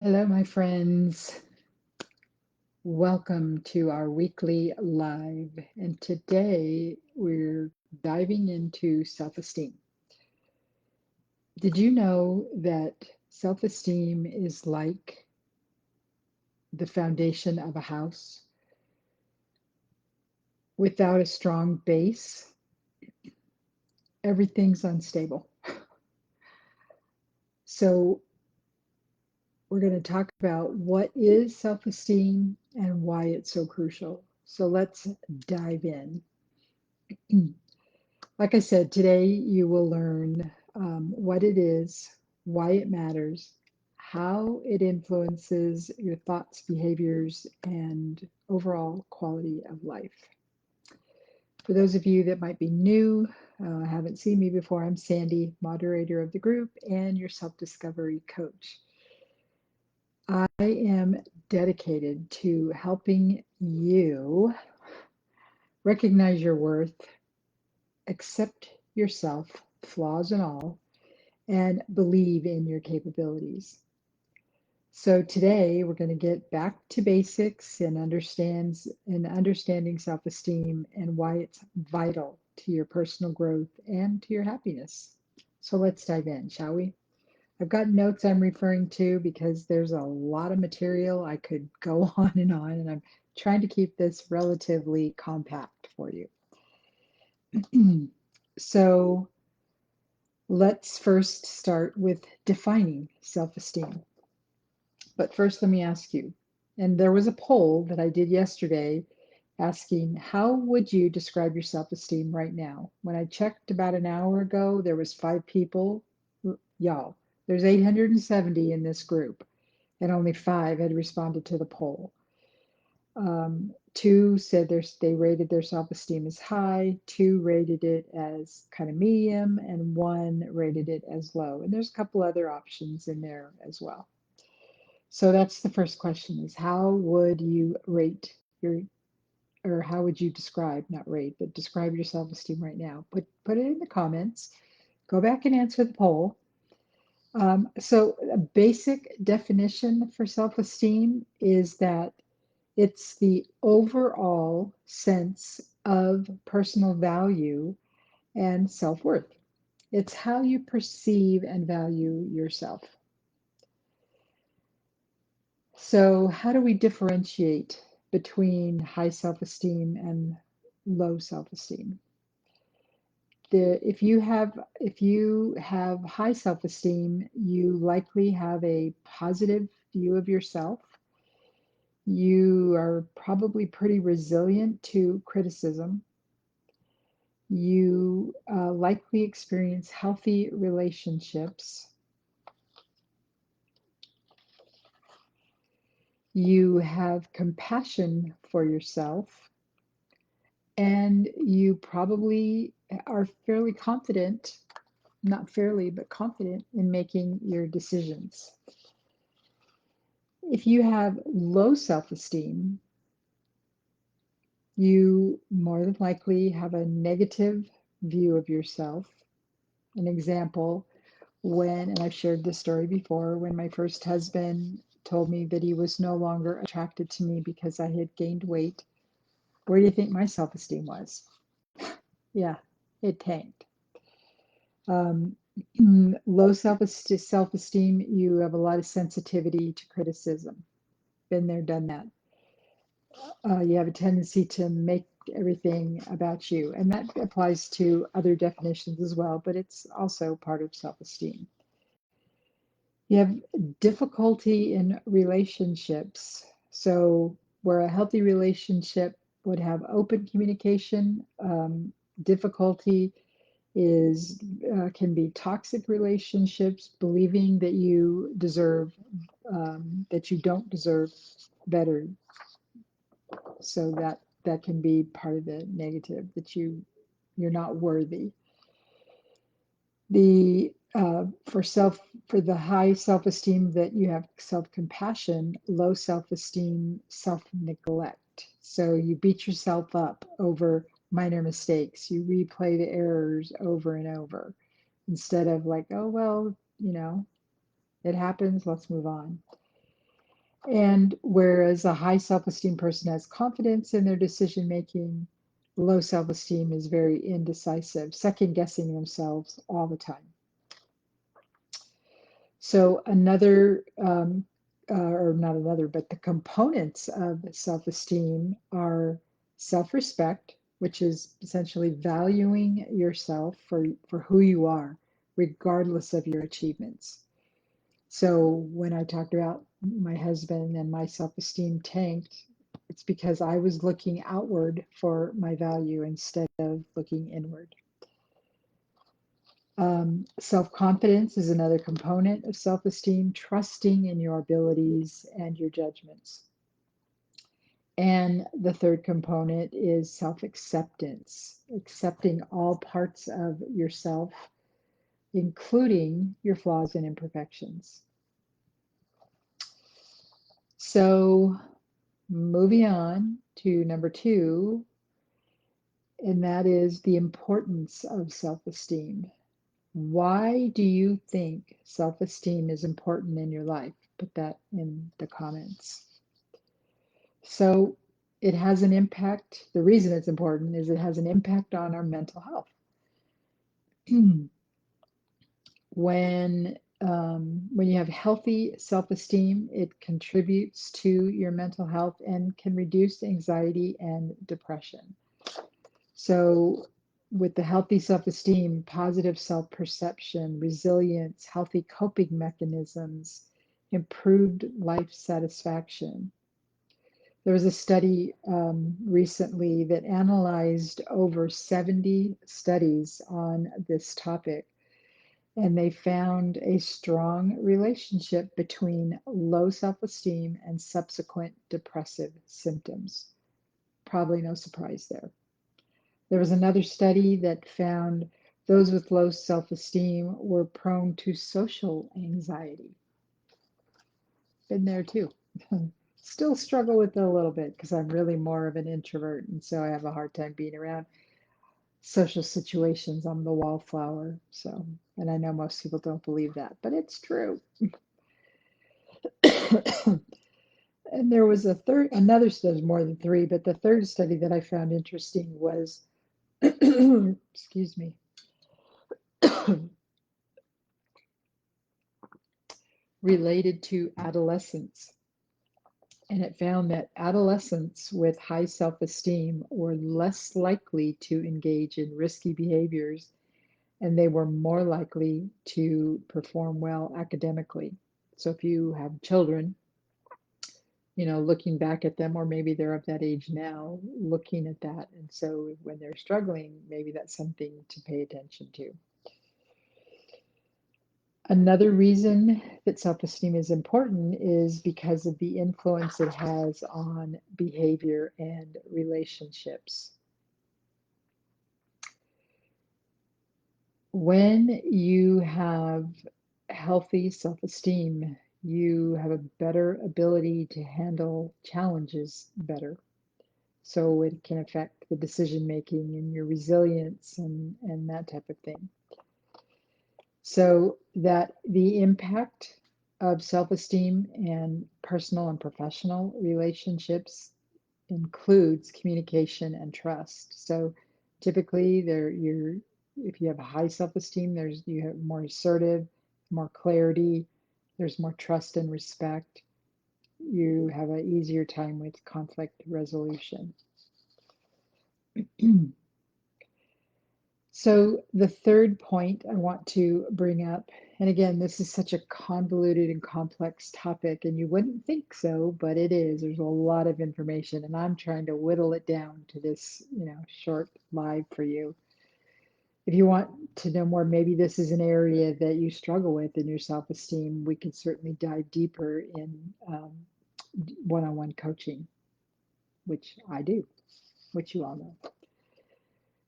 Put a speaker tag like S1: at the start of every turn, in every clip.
S1: Hello, my friends. Welcome to our weekly live. And today we're diving into self esteem. Did you know that self esteem is like the foundation of a house? Without a strong base, everything's unstable. So, we're going to talk about what is self esteem and why it's so crucial. So, let's dive in. Like I said, today you will learn what it is, why it matters, how it influences your thoughts, behaviors, and overall quality of life. For those of you that might be new, haven't seen me before, I'm Sandy, moderator of the group and your self discovery coach. I am dedicated to helping you recognize your worth, accept yourself, flaws and all, and believe in your capabilities. So today we're going to get back to basics and understanding self-esteem and why it's vital to your personal growth and to your happiness. So let's dive in, shall we? I've got notes I'm referring to because there's a lot of material. I could go on, and I'm trying to keep this relatively compact for you. So let's first start with defining self-esteem. But first, let me ask you, and there was a poll that I did yesterday asking, how would you describe your self-esteem right now? When I checked about an hour ago, there was 5 people. Y'all, there's 870 in this group, and only 5 had responded to the poll. 2 said they rated their self-esteem as high, 2 rated it as kind of medium, and 1 rated it as low. And there's a couple other options in there as well. So that's the first question is how would you rate your, or how would you describe, not rate, but describe your self-esteem right now? Put it in the comments. Go back and answer the poll. So a basic definition for self-esteem is that it's the overall sense of personal value and self-worth. It's how you perceive and value yourself. So, how do we differentiate between high self-esteem and low self-esteem? If you have high self-esteem, you likely have a positive view of yourself. You are probably pretty resilient to criticism. You likely experience healthy relationships. You have compassion for yourself, and you probably are fairly confident, not fairly, but confident in making your decisions. If you have low self-esteem, you more than likely have a negative view of yourself. An example, and I've shared this story before, when my first husband told me that he was no longer attracted to me because I had gained weight, where do you think my self-esteem was? Yeah, it tanked. Um, low self-esteem, you have a lot of sensitivity to criticism. Been there, done that. You have a tendency to make everything about you, and that applies to other definitions as well, but it's also part of self-esteem. You have difficulty in relationships. So, where a healthy relationship would have open communication, difficulty is can be toxic relationships, believing that you deserve that you don't deserve better. So that can be part of the negative, that you're not worthy. The for the high self-esteem, that you have self-compassion, low self-esteem, self-neglect. So you beat yourself up over minor mistakes. You replay the errors over and over instead of like, oh well, it happens, let's move on. And whereas a high self-esteem person has confidence in their decision making, low self-esteem is very indecisive, second guessing themselves all the time. So another, or not another, but the components of self-esteem are self-respect, which is essentially valuing yourself for who you are, regardless of your achievements. So when I talked about my husband and my self-esteem tanked, it's because I was looking outward for my value instead of looking inward. Self-confidence is another component of self-esteem, trusting in your abilities and your judgments. And the third component is self-acceptance, accepting all parts of yourself, including your flaws and imperfections. So moving on to number two, and that is the importance of self-esteem. Why do you think self-esteem is important in your life? Put that in the comments. So it has an impact. The reason it's important is it has an impact on our mental health. When you have healthy self-esteem, it contributes to your mental health and can reduce anxiety and depression. So, with the healthy self esteem, positive self perception, resilience, healthy coping mechanisms, improved life satisfaction. There was a study recently that analyzed over 70 studies on this topic, and they found a strong relationship between low self esteem and subsequent depressive symptoms. Probably no surprise there. There was another study that found those with low self-esteem were prone to social anxiety. Been there too. Still struggle with it a little bit because I'm really more of an introvert, and so I have a hard time being around social situations. I'm the wallflower, so, and I know most people don't believe that, but it's true. And there was another study, there's more than three, but the third study that I found interesting was, excuse me, related to adolescence. And it found that adolescents with high self esteem were less likely to engage in risky behaviors and they were more likely to perform well academically. So if you have children, looking back at them, or maybe they're of that age now, looking at that. And so when they're struggling, maybe that's something to pay attention to. Another reason that self-esteem is important is because of the influence it has on behavior and relationships. When you have healthy self-esteem, you have a better ability to handle challenges better. So it can affect the decision making and your resilience and that type of thing. So that the impact of self-esteem and personal and professional relationships includes communication and trust. So typically if you have high self-esteem, you have more assertive, more clarity, there's more trust and respect. You have an easier time with conflict resolution. So the third point I want to bring up, and again, this is such a convoluted and complex topic, and you wouldn't think so, but it is. There's a lot of information, and I'm trying to whittle it down to this, short live for you. If you want to know more, maybe this is an area that you struggle with in your self-esteem. We can certainly dive deeper in one-on-one coaching, which I do, which you all know.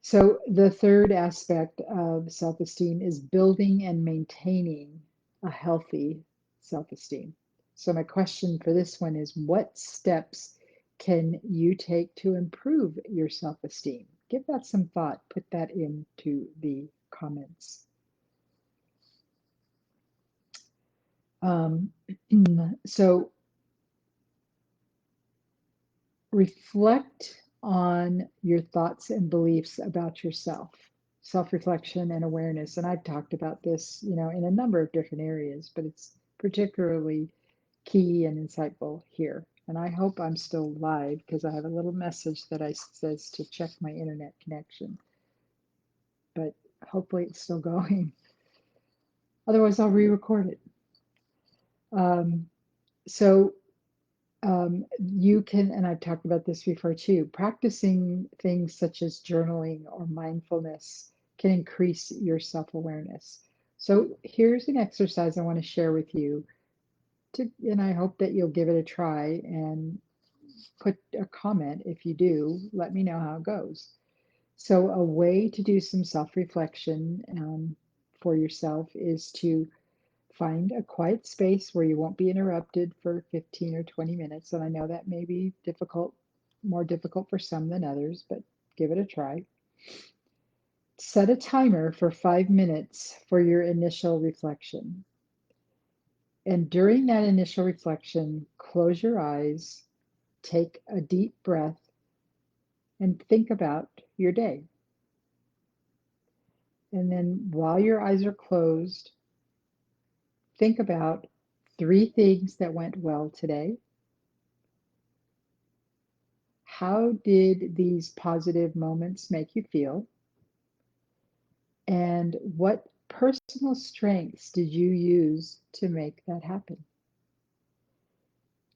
S1: So the third aspect of self-esteem is building and maintaining a healthy self-esteem. So my question for this one is, what steps can you take to improve your self-esteem? Give that some thought. Put that into the comments. Um, so Reflect on your thoughts and beliefs about yourself, self-reflection and awareness. And I've talked about this, in a number of different areas, but it's particularly key and insightful here. And I hope I'm still live because I have a little message that I says to check my internet connection, but hopefully it's still going. Otherwise, I'll re-record it. Um, so you can, and I've talked about this before too, practicing things such as journaling or mindfulness can increase your self-awareness. So here's an exercise I want to share with you and I hope that you'll give it a try and put a comment. If you do, let me know how it goes. So a way to do some self-reflection for yourself is to find a quiet space where you won't be interrupted for 15 or 20 minutes. And I know that may be difficult, more difficult for some than others, but give it a try. Set a timer for 5 minutes for your initial reflection. And during that initial reflection, close your eyes, take a deep breath, and think about your day. And then while your eyes are closed, think about 3 things that went well today. How did these positive moments make you feel? And what personal strengths did you use to make that happen?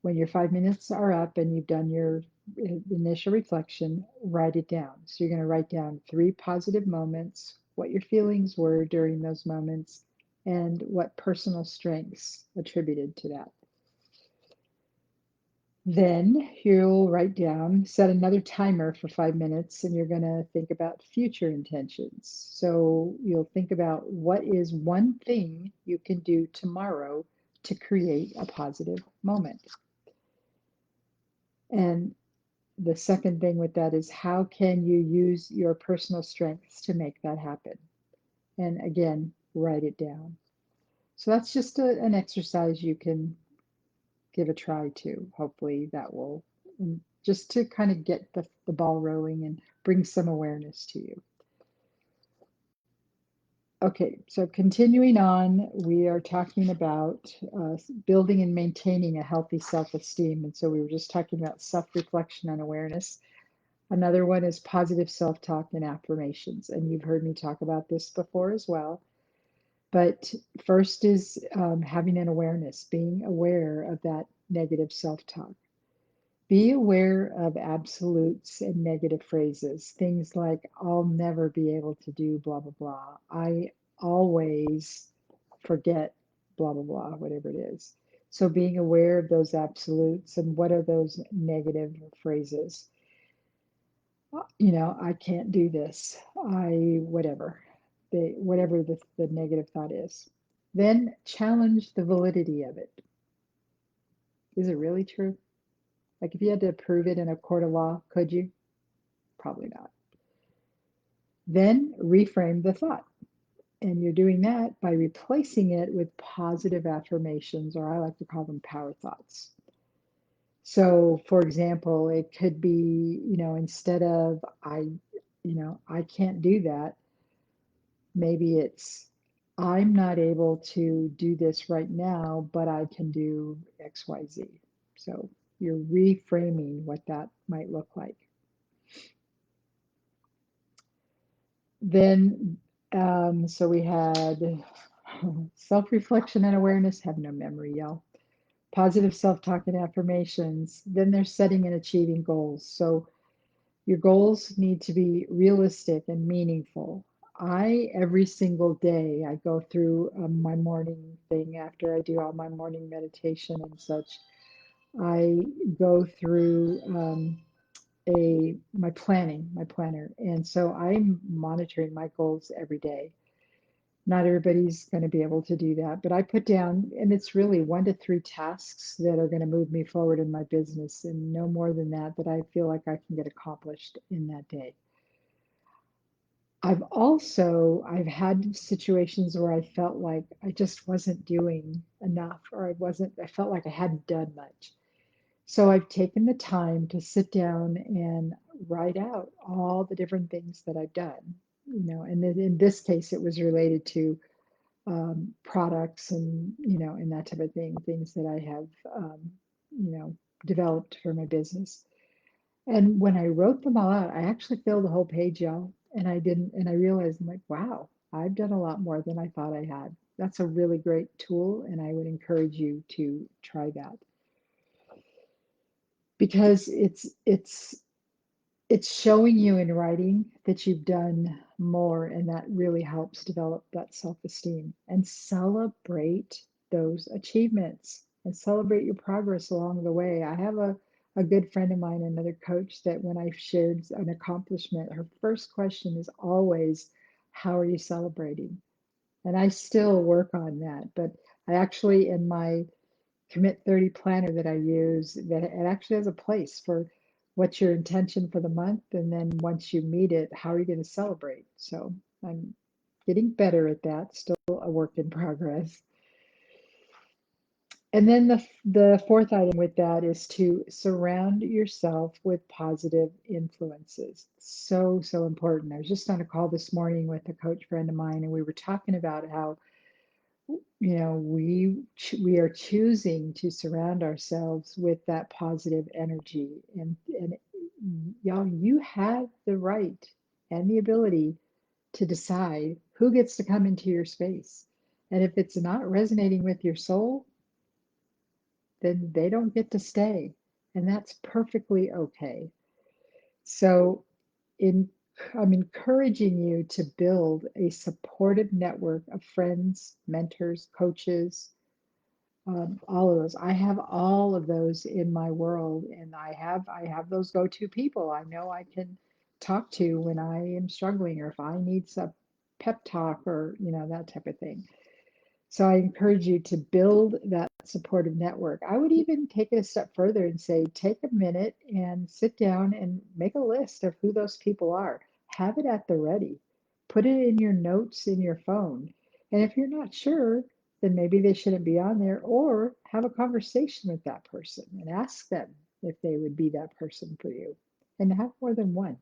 S1: When your 5 minutes are up and you've done your initial reflection, write it down. So you're going to write down 3 positive moments, what your feelings were during those moments, and what personal strengths attributed to that. Then you'll write down, set another timer for 5 minutes, and you're going to think about future intentions. So you'll think about what is one thing you can do tomorrow to create a positive moment. And the second thing with that is how can you use your personal strengths to make that happen? And again, write it down. So that's just an exercise you can give a try to. Hopefully that will, just to kind of get the ball rolling and bring some awareness to you. Okay, so continuing on, we are talking about building and maintaining a healthy self-esteem. And so we were just talking about self-reflection and awareness. Another one is positive self-talk and affirmations. And you've heard me talk about this before as well. But first is having an awareness, being aware of that negative self-talk. Be aware of absolutes and negative phrases, things like, I'll never be able to do blah, blah, blah. I always forget blah, blah, blah, whatever it is. So being aware of those absolutes and what are those negative phrases. I can't do this. Whatever, whatever the negative thought is. Then challenge the validity of it. Is it really true? Like if you had to prove it in a court of law, could you? Probably not. Then reframe the thought. And you're doing that by replacing it with positive affirmations, or I like to call them power thoughts. So, for example, it could be, instead of I can't do that, maybe it's I'm not able to do this right now, but I can do XYZ. So you're reframing what that might look like. Then, so we had self-reflection and awareness, have no memory, y'all. Positive self-talk and affirmations. Then there's setting and achieving goals. So your goals need to be realistic and meaningful. Every single day, I go through my morning thing after I do all my morning meditation and such. I go through my planner. And so I'm monitoring my goals every day. Not everybody's going to be able to do that, but I put down, and it's really 1 to 3 tasks that are going to move me forward in my business, and no more than that I feel like I can get accomplished in that day. I've had situations where I felt like I just wasn't doing enough, or I felt like I hadn't done much. So I've taken the time to sit down and write out all the different things that I've done, and then in this case, it was related to products and that type of thing, things that I have, you know, developed for my business. And when I wrote them all out, I actually filled the whole page, y'all. And I realized I'm like, wow, I've done a lot more than I thought I had. That's a really great tool, and I would encourage you to try that because it's showing you in writing that you've done more, and that really helps develop that self-esteem. And celebrate those achievements and celebrate your progress along the way. I have a good friend of mine, another coach, that when I've shared an accomplishment, her first question is always, how are you celebrating? And I still work on that, but I actually, in my Commit 30 planner that I use, that it actually has a place for what's your intention for the month. And then once you meet it, how are you going to celebrate? So I'm getting better at that, still a work in progress. And then the fourth item with that is to surround yourself with positive influences. So, so important. I was just on a call this morning with a coach friend of mine, and we were talking about how we are choosing to surround ourselves with that positive energy, and y'all, you have the right and the ability to decide who gets to come into your space. And if it's not resonating with your soul, then they don't get to stay, and that's perfectly okay. So in I'm encouraging you to build a supportive network of friends, mentors, coaches, all of those. I have all of those in my world, and I have those go-to people I know I can talk to when I am struggling, or if I need some pep talk, or that type of thing. So I encourage you to build that supportive network. I would even take it a step further and say, take a minute and sit down and make a list of who those people are. Have it at the ready. Put it in your notes in your phone. And if you're not sure, then maybe they shouldn't be on there, or have a conversation with that person and ask them if they would be that person for you. And have more than one.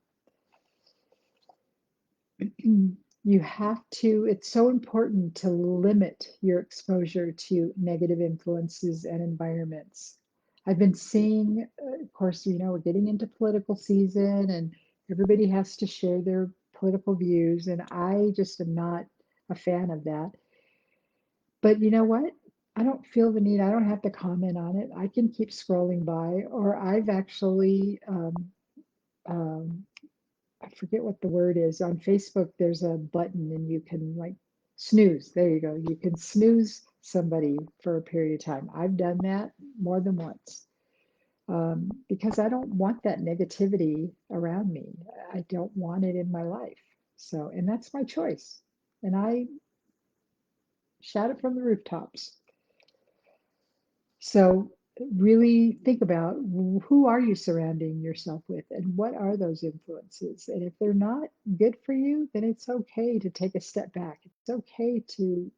S1: It's so important to limit your exposure to negative influences and environments. I've been seeing, of course, we're getting into political season, and everybody has to share their political views, and I just am not a fan of that. But you know what? I don't feel the need, I don't have to comment on it. I can keep scrolling by, or I've actually, um, I forget what the word is. On Facebook, there's a button and you can like snooze. There you go. You can snooze somebody for a period of time. I've done that more than once, because I don't want that negativity around me. I don't want it in my life. So, and that's my choice. And I shout it from the rooftops. So really think about, who are you surrounding yourself with, and what are those influences? And if they're not good for you, then it's okay to take a step back. It's okay to,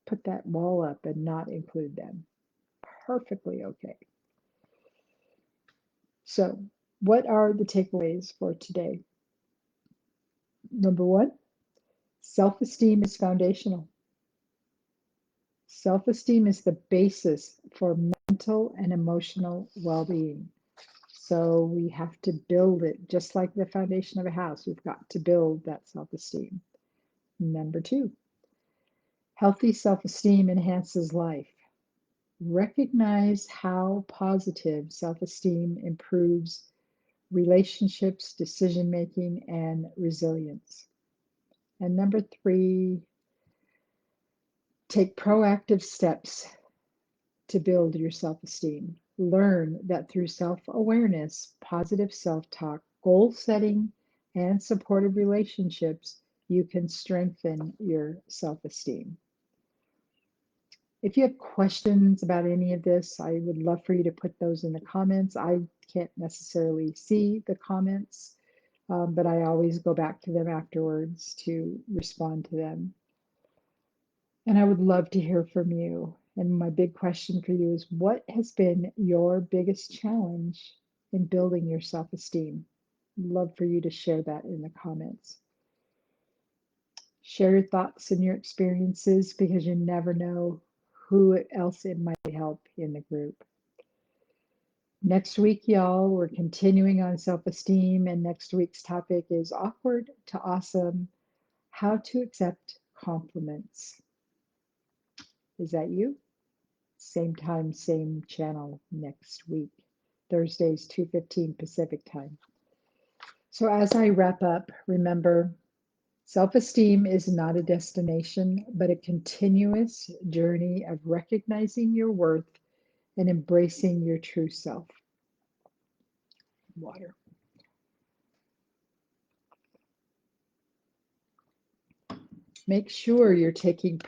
S1: put that wall up and not include them. Perfectly okay. So, what are the takeaways for today? Number one, self-esteem is foundational. Self-esteem is the basis for mental and emotional well-being. So we have to build it just like the foundation of a house. We've got to build that self-esteem. Number two, healthy self-esteem enhances life. Recognize how positive self-esteem improves relationships, decision making, and resilience. And number three, take proactive steps to build your self esteem. Learn that through self awareness, positive self talk, goal setting, and supportive relationships, you can strengthen your self esteem. If you have questions about any of this, I would love for you to put those in the comments. I can't necessarily see the comments, but I always go back to them afterwards to respond to them. And I would love to hear from you. And my big question for you is what has been your biggest challenge in building your self esteem? Love for you to share that in the comments. Share your thoughts and your experiences because you never know who else it might help in the group. Next week, y'all, we're continuing on self esteem, and next week's topic is awkward to awesome, how to accept compliments. Is that you? Same time, same channel next week. Thursdays, 2:15 Pacific time. So as I wrap up, remember, self-esteem is not a destination, but a continuous journey of recognizing your worth and embracing your true self. Water. Make sure you're taking